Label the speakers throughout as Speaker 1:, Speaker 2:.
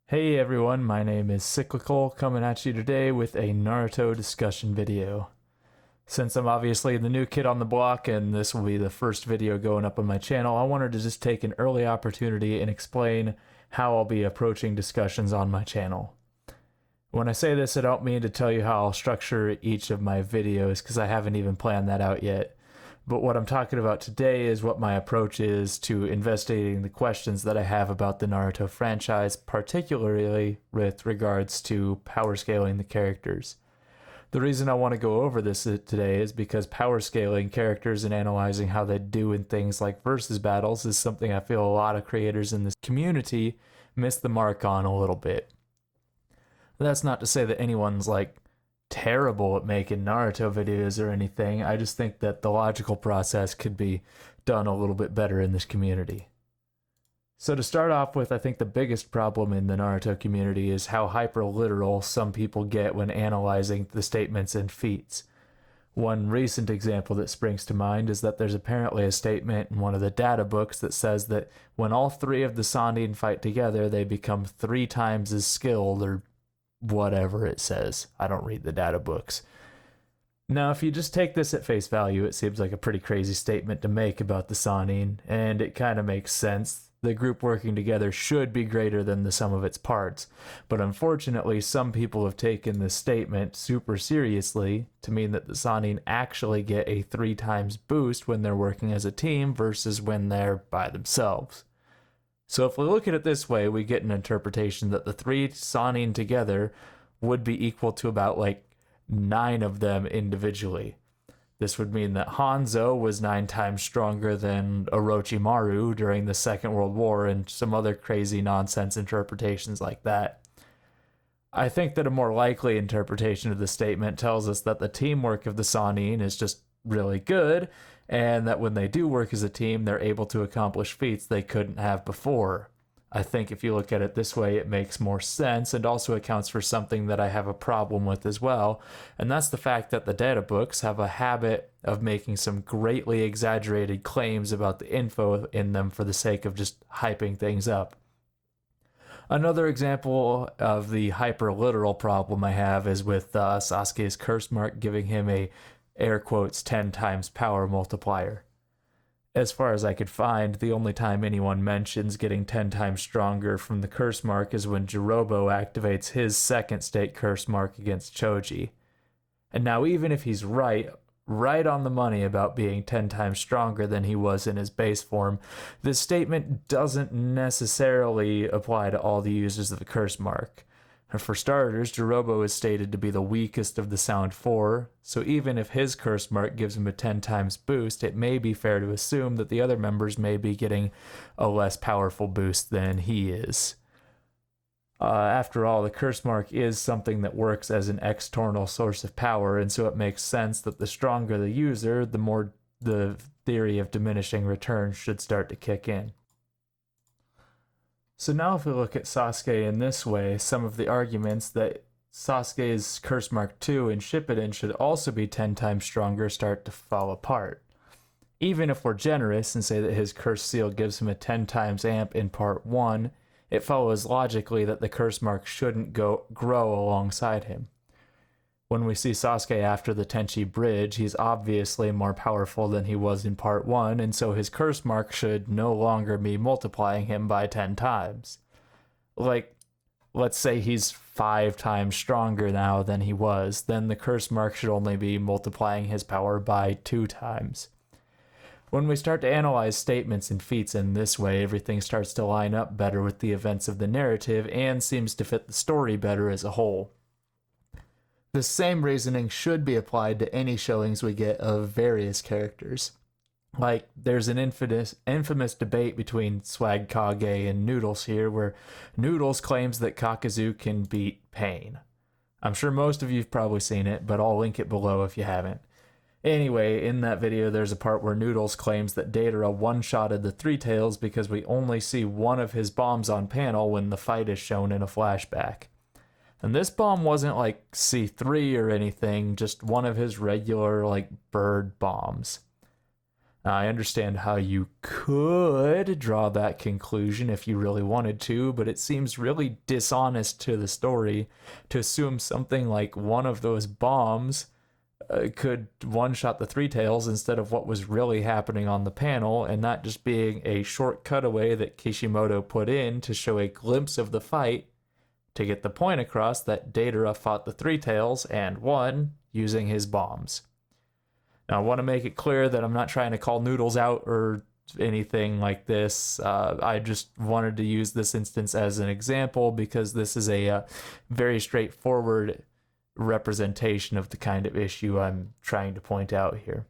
Speaker 1: Hey everyone, my name is Cyclical, coming at you today with a Naruto discussion video. Since I'm obviously the new kid on the block and this will be the first video going up on my channel, I wanted to just take an early opportunity and explain how I'll be approaching discussions on my channel. When I say this, I don't mean to tell you how I'll structure each of my videos because I haven't even planned that out yet. But what I'm talking about today is what my approach is to investigating the questions that I have about the Naruto franchise, particularly with regards to power scaling the characters. The reason I want to go over this today is because power scaling characters and analyzing how they do in things like versus battles is something I feel a lot of creators in this community miss the mark on a little bit. That's not to say that anyone's terrible at making Naruto videos or anything. I just think that the logical process could be done a little bit better in this community. So to start off with, I think the biggest problem in the Naruto community is how hyper-literal some people get when analyzing the statements and feats. One recent example that springs to mind is that there's apparently a statement in one of the data books that says that when all three of the Sannin fight together, they become 3 times as skilled, or whatever it says. I don't read the data books. Now, if you just take this at face value, it seems like a pretty crazy statement to make about the Sannin, and it kind of makes sense. The group working together should be greater than the sum of its parts, but unfortunately, some people have taken this statement super seriously to mean that the Sannin actually get a 3 times boost when they're working as a team versus when they're by themselves. So if we look at it this way, we get an interpretation that the 3 Sannin together would be equal to about 9 of them individually. This would mean that Hanzo was 9 times stronger than Orochimaru during the Second World War and some other crazy nonsense interpretations like that. I think that a more likely interpretation of the statement tells us that the teamwork of the Sannin is just really good, and that when they do work as a team, they're able to accomplish feats they couldn't have before. I think if you look at it this way, it makes more sense and also accounts for something that I have a problem with as well, and that's the fact that the data books have a habit of making some greatly exaggerated claims about the info in them for the sake of just hyping things up. Another example of the hyper-literal problem I have is with Sasuke's curse mark giving him a air quotes 10 times power multiplier. As far as I could find, the only time anyone mentions getting 10 times stronger from the curse mark is when Jirobo activates his second state curse mark against Choji. And now even if he's right on the money about being 10 times stronger than he was in his base form, this statement doesn't necessarily apply to all the users of the curse mark. And for starters, Jirobo is stated to be the weakest of the Sound Four, so even if his curse mark gives him a 10 times boost, it may be fair to assume that the other members may be getting a less powerful boost than he is. After all, the curse mark is something that works as an external source of power, and so it makes sense that the stronger the user, the more the theory of diminishing returns should start to kick in. So now if we look at Sasuke in this way, some of the arguments that Sasuke's Curse Mark 2 in Shippuden should also be 10 times stronger start to fall apart. Even if we're generous and say that his Curse Seal gives him a 10 times amp in Part 1, it follows logically that the Curse Mark shouldn't grow alongside him. When we see Sasuke after the Tenchi Bridge, he's obviously more powerful than he was in Part 1, and so his curse mark should no longer be multiplying him by 10 times. Let's say he's 5 times stronger now than he was, then the curse mark should only be multiplying his power by 2 times. When we start to analyze statements and feats in this way, everything starts to line up better with the events of the narrative and seems to fit the story better as a whole. The same reasoning should be applied to any showings we get of various characters. There's an infamous debate between Swag Kage and Noodles here, where Noodles claims that Kakuzu can beat Pain. I'm sure most of you've probably seen it, but I'll link it below if you haven't. Anyway, in that video, there's a part where Noodles claims that Datara one-shotted the Three Tails because we only see one of his bombs on panel when the fight is shown in a flashback. And this bomb wasn't C3 or anything, just one of his regular bird bombs. Now, I understand how you could draw that conclusion if you really wanted to, but it seems really dishonest to the story to assume something like one of those bombs could one-shot the Three Tails instead of what was really happening on the panel, and that just being a short cutaway that Kishimoto put in to show a glimpse of the fight to get the point across that Datara fought the Three Tails and won using his bombs. Now, I want to make it clear that I'm not trying to call Noodles out or anything like this. I just wanted to use this instance as an example because this is a very straightforward representation of the kind of issue I'm trying to point out here.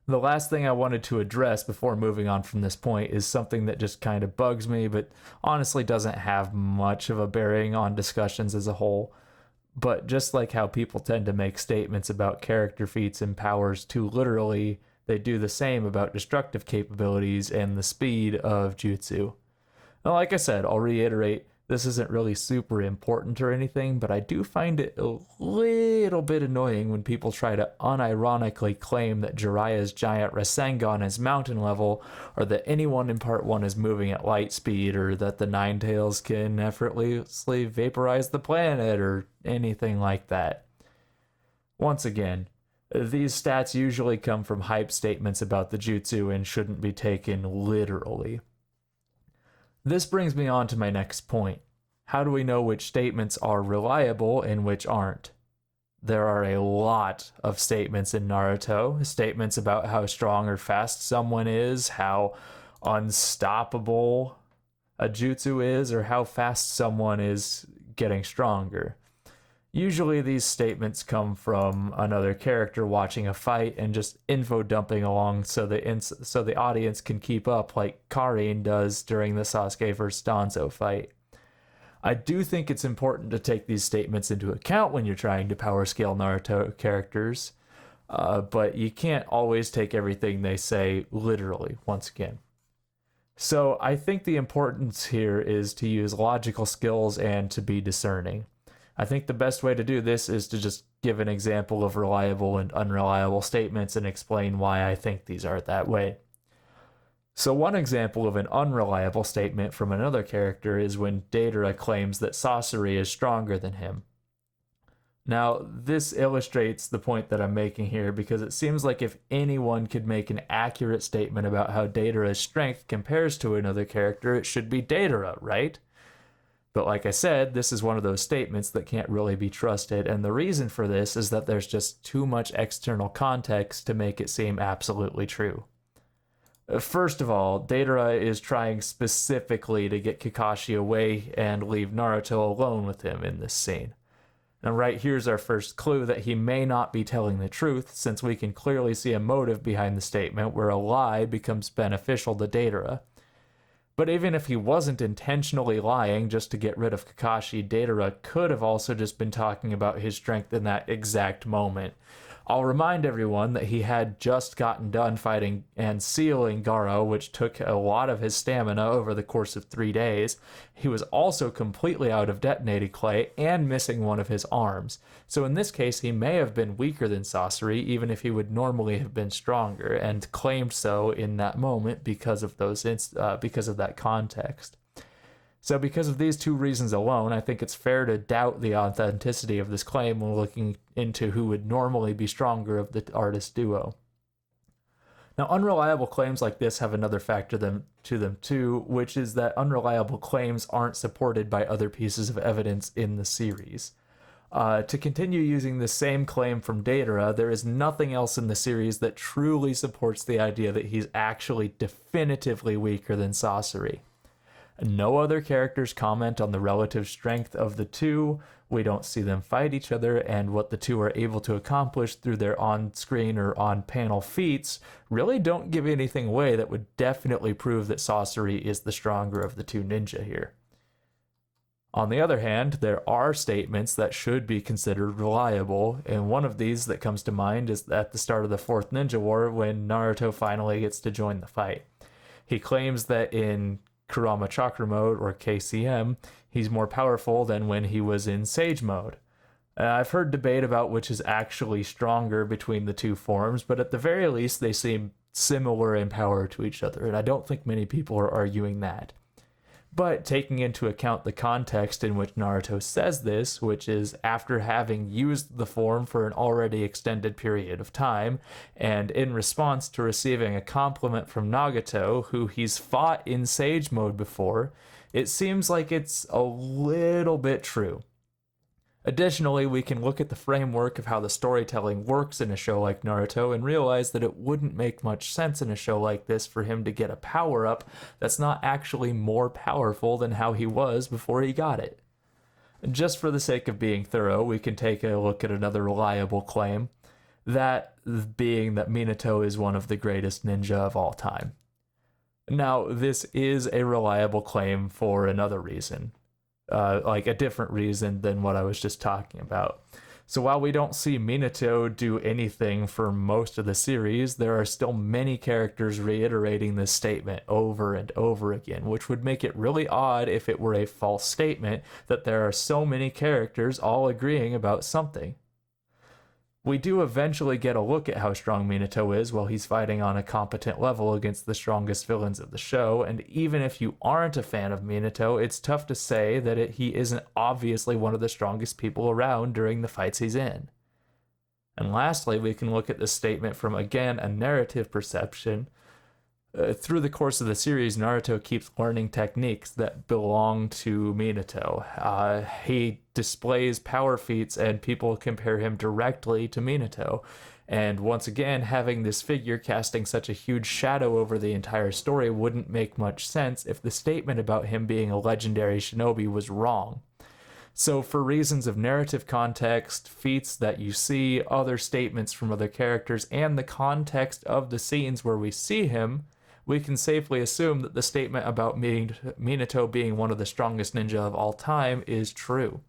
Speaker 1: The last thing I wanted to address before moving on from this point is something that just kind of bugs me, but honestly doesn't have much of a bearing on discussions as a whole. But just like how people tend to make statements about character feats and powers too literally, they do the same about destructive capabilities and the speed of jutsu. Now, like I said, I'll reiterate, this isn't really super important or anything, but I do find it a little bit annoying when people try to unironically claim that Jiraiya's giant Rasengan is mountain level, or that anyone in Part 1 is moving at light speed, or that the Nine Tails can effortlessly vaporize the planet, or anything like that. Once again, these stats usually come from hype statements about the jutsu and shouldn't be taken literally. This brings me on to my next point. How do we know which statements are reliable and which aren't? There are a lot of statements in Naruto, statements about how strong or fast someone is, how unstoppable a jutsu is, or how fast someone is getting stronger. Usually these statements come from another character watching a fight and just info dumping along so the audience can keep up, like Karin does during the Sasuke vs. Danzo fight. I do think it's important to take these statements into account when you're trying to power scale Naruto characters, but you can't always take everything they say literally, once again. So I think the importance here is to use logical skills and to be discerning. I think the best way to do this is to just give an example of reliable and unreliable statements and explain why I think these are that way. So one example of an unreliable statement from another character is when Datara claims that Sasori is stronger than him. Now, this illustrates the point that I'm making here because it seems like if anyone could make an accurate statement about how Datara's strength compares to another character, it should be Datara, right? But like I said, this is one of those statements that can't really be trusted, and the reason for this is that there's just too much external context to make it seem absolutely true. First of all, Datara is trying specifically to get Kakashi away and leave Naruto alone with him in this scene. And right here's our first clue that he may not be telling the truth, since we can clearly see a motive behind the statement where a lie becomes beneficial to Datara. But even if he wasn't intentionally lying just to get rid of Kakashi, Datara could have also just been talking about his strength in that exact moment. I'll remind everyone that he had just gotten done fighting and sealing Garo, which took a lot of his stamina over the course of 3 days. He was also completely out of detonated clay and missing one of his arms. So in this case, he may have been weaker than Sasori, even if he would normally have been stronger, and claimed so in that moment because of that context. So because of these two reasons alone, I think it's fair to doubt the authenticity of this claim when looking into who would normally be stronger of the artist duo. Now, unreliable claims like this have another factor to them too, which is that unreliable claims aren't supported by other pieces of evidence in the series. To continue using the same claim from Datara, there is nothing else in the series that truly supports the idea that he's actually definitively weaker than Sasori. No other characters comment on the relative strength of the two. We don't see them fight each other, and what the two are able to accomplish through their on-screen or on-panel feats really don't give anything away that would definitely prove that Sasori is the stronger of the two ninja here. On the other hand, there are statements that should be considered reliable, and one of these that comes to mind is at the start of the Fourth Ninja War when Naruto finally gets to join the fight. He claims that in Kurama Chakra mode, or KCM, he's more powerful than when he was in Sage mode. I've heard debate about which is actually stronger between the two forms, but at the very least they seem similar in power to each other, and I don't think many people are arguing that. But taking into account the context in which Naruto says this, which is after having used the form for an already extended period of time, and in response to receiving a compliment from Nagato, who he's fought in Sage mode before, it seems like it's a little bit true. Additionally, we can look at the framework of how the storytelling works in a show like Naruto and realize that it wouldn't make much sense in a show like this for him to get a power-up that's not actually more powerful than how he was before he got it. Just for the sake of being thorough, we can take a look at another reliable claim, that being that Minato is one of the greatest ninja of all time. Now, this is a reliable claim for another reason. Like a different reason than what I was just talking about. So while we don't see Minato do anything for most of the series, there are still many characters reiterating this statement over and over again, which would make it really odd if it were a false statement that there are so many characters all agreeing about something. We do eventually get a look at how strong Minato is while he's fighting on a competent level against the strongest villains of the show, and even if you aren't a fan of Minato, it's tough to say that he isn't obviously one of the strongest people around during the fights he's in. And lastly, we can look at this statement from, again, a narrative perception. Through the course of the series, Naruto keeps learning techniques that belong to Minato. He displays power feats and people compare him directly to Minato. And once again, having this figure casting such a huge shadow over the entire story wouldn't make much sense if the statement about him being a legendary shinobi was wrong. So for reasons of narrative context, feats that you see, other statements from other characters, and the context of the scenes where we see him, we can safely assume that the statement about Minato being one of the strongest ninja of all time is true.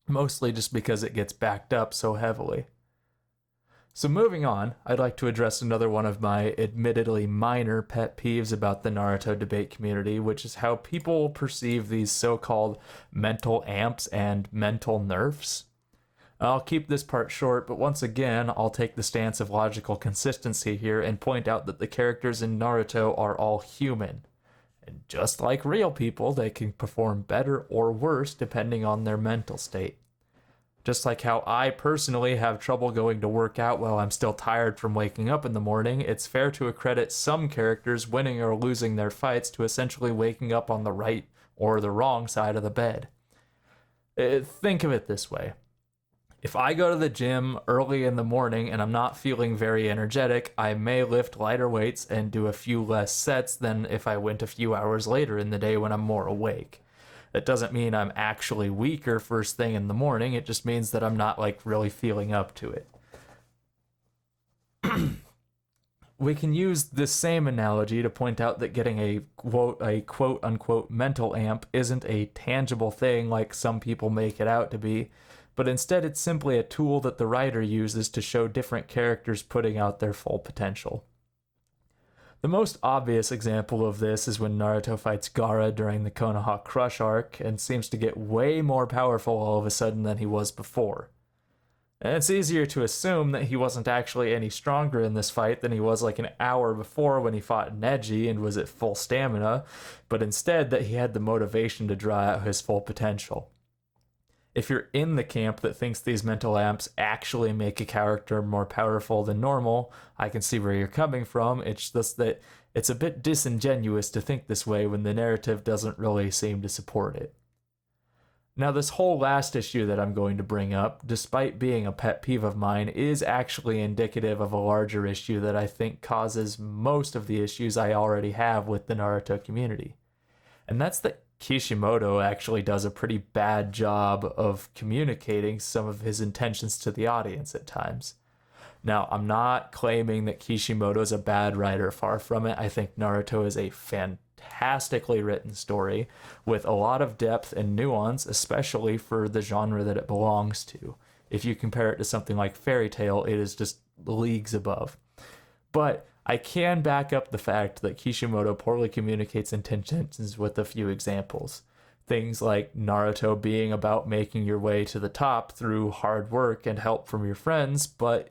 Speaker 1: Mostly just because it gets backed up so heavily. So moving on, I'd like to address another one of my admittedly minor pet peeves about the Naruto debate community, which is how people perceive these so-called mental amps and mental nerfs. I'll keep this part short, but once again, I'll take the stance of logical consistency here and point out that the characters in Naruto are all human. And just like real people, they can perform better or worse depending on their mental state. Just like how I personally have trouble going to work out while I'm still tired from waking up in the morning, it's fair to accredit some characters winning or losing their fights to essentially waking up on the right or the wrong side of the bed. Think of it this way. If I go to the gym early in the morning and I'm not feeling very energetic, I may lift lighter weights and do a few less sets than if I went a few hours later in the day when I'm more awake. That doesn't mean I'm actually weaker first thing in the morning, it just means that I'm not really feeling up to it. We can use this same analogy to point out that getting a quote unquote mental amp isn't a tangible thing like some people make it out to be, but instead it's simply a tool that the writer uses to show different characters putting out their full potential. The most obvious example of this is when Naruto fights Gaara during the Konoha Crush arc and seems to get way more powerful all of a sudden than he was before. And it's easier to assume that he wasn't actually any stronger in this fight than he was an hour before when he fought Neji and was at full stamina, but instead that he had the motivation to draw out his full potential. If you're in the camp that thinks these mental amps actually make a character more powerful than normal, I can see where you're coming from. It's just that it's a bit disingenuous to think this way when the narrative doesn't really seem to support it. Now, this whole last issue that I'm going to bring up, despite being a pet peeve of mine, is actually indicative of a larger issue that I think causes most of the issues I already have with the Naruto community. And that's that Kishimoto actually does a pretty bad job of communicating some of his intentions to the audience at times. Now, I'm not claiming that Kishimoto is a bad writer, far from it. I think Naruto is a fantastically written story with a lot of depth and nuance, especially for the genre that it belongs to. If you compare it to something like Fairy Tail, it is just leagues above. But I can back up the fact that Kishimoto poorly communicates intentions with a few examples. Things like Naruto being about making your way to the top through hard work and help from your friends, but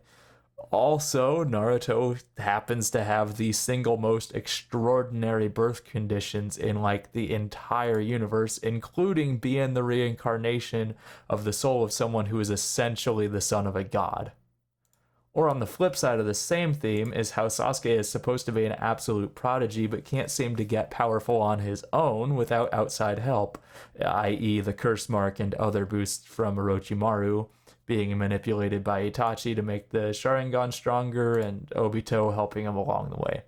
Speaker 1: Also, Naruto happens to have the single most extraordinary birth conditions in like the entire universe, including being the reincarnation of the soul of someone who is essentially the son of a god. Or on the flip side of the same theme is how Sasuke is supposed to be an absolute prodigy but can't seem to get powerful on his own without outside help, i.e. the curse mark and other boosts from Orochimaru being manipulated by Itachi to make the Sharingan stronger and Obito helping him along the way.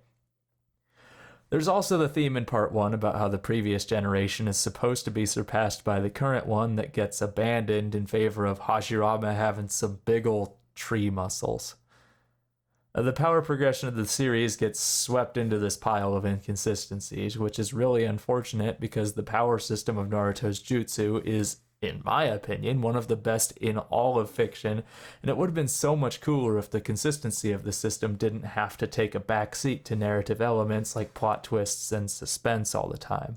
Speaker 1: There's also the theme in part 1 about how the previous generation is supposed to be surpassed by the current one that gets abandoned in favor of Hashirama having some big ol' tree muscles. The power progression of the series gets swept into this pile of inconsistencies, which is really unfortunate because the power system of Naruto's jutsu is, in my opinion, one of the best in all of fiction, and it would have been so much cooler if the consistency of the system didn't have to take a backseat to narrative elements like plot twists and suspense all the time.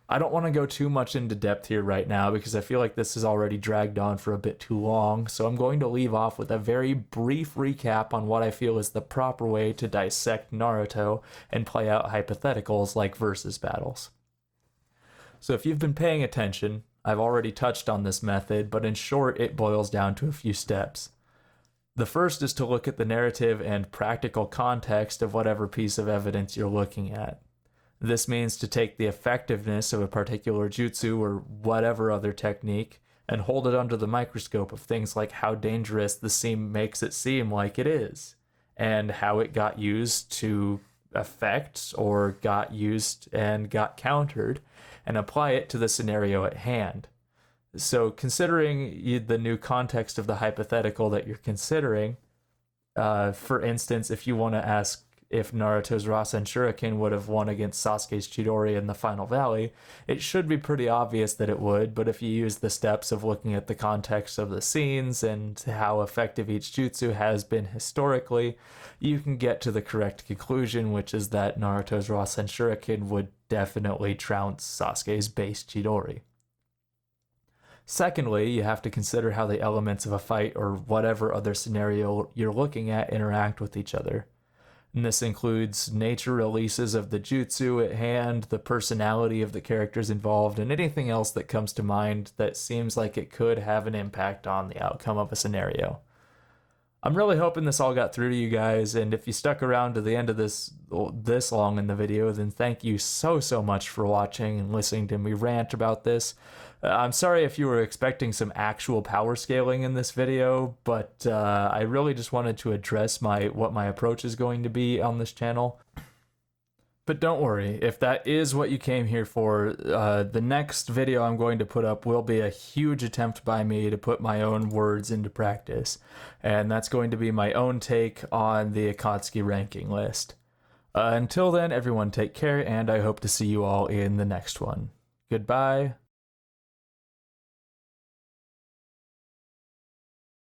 Speaker 1: I don't want to go too much into depth here right now because I feel like this is already dragged on for a bit too long, so I'm going to leave off with a very brief recap on what I feel is the proper way to dissect Naruto and play out hypotheticals like versus battles. So if you've been paying attention, I've already touched on this method, but in short, it boils down to a few steps. The first is to look at the narrative and practical context of whatever piece of evidence you're looking at. This means to take the effectiveness of a particular jutsu or whatever other technique and hold it under the microscope of things like how dangerous the scene makes it seem like it is, and how it got used to effect or got used and got countered, and apply it to the scenario at hand. So considering the new context of the hypothetical that you're considering, for instance, if you want to ask if Naruto's Rasen Shuriken would have won against Sasuke's Chidori in the Final Valley, it should be pretty obvious that it would, but if you use the steps of looking at the context of the scenes and how effective each jutsu has been historically, you can get to the correct conclusion, which is that Naruto's Rasen Shuriken would definitely trounce Sasuke's base Chidori. Secondly, you have to consider how the elements of a fight or whatever other scenario you're looking at interact with each other. And this includes nature releases of the jutsu at hand, the personality of the characters involved, and anything else that comes to mind that seems like it could have an impact on the outcome of a scenario. I'm really hoping this all got through to you guys, and if you stuck around to the end of this long in the video, then thank you so much for watching and listening to me rant about this. I'm sorry if you were expecting some actual power scaling in this video, but I really just wanted to address what my approach is going to be on this channel. But don't worry, if that is what you came here for, the next video I'm going to put up will be a huge attempt by me to put my own words into practice, and that's going to be my own take on the Akatsuki ranking list. Until then, everyone take care, and I hope to see you all in the next one. Goodbye.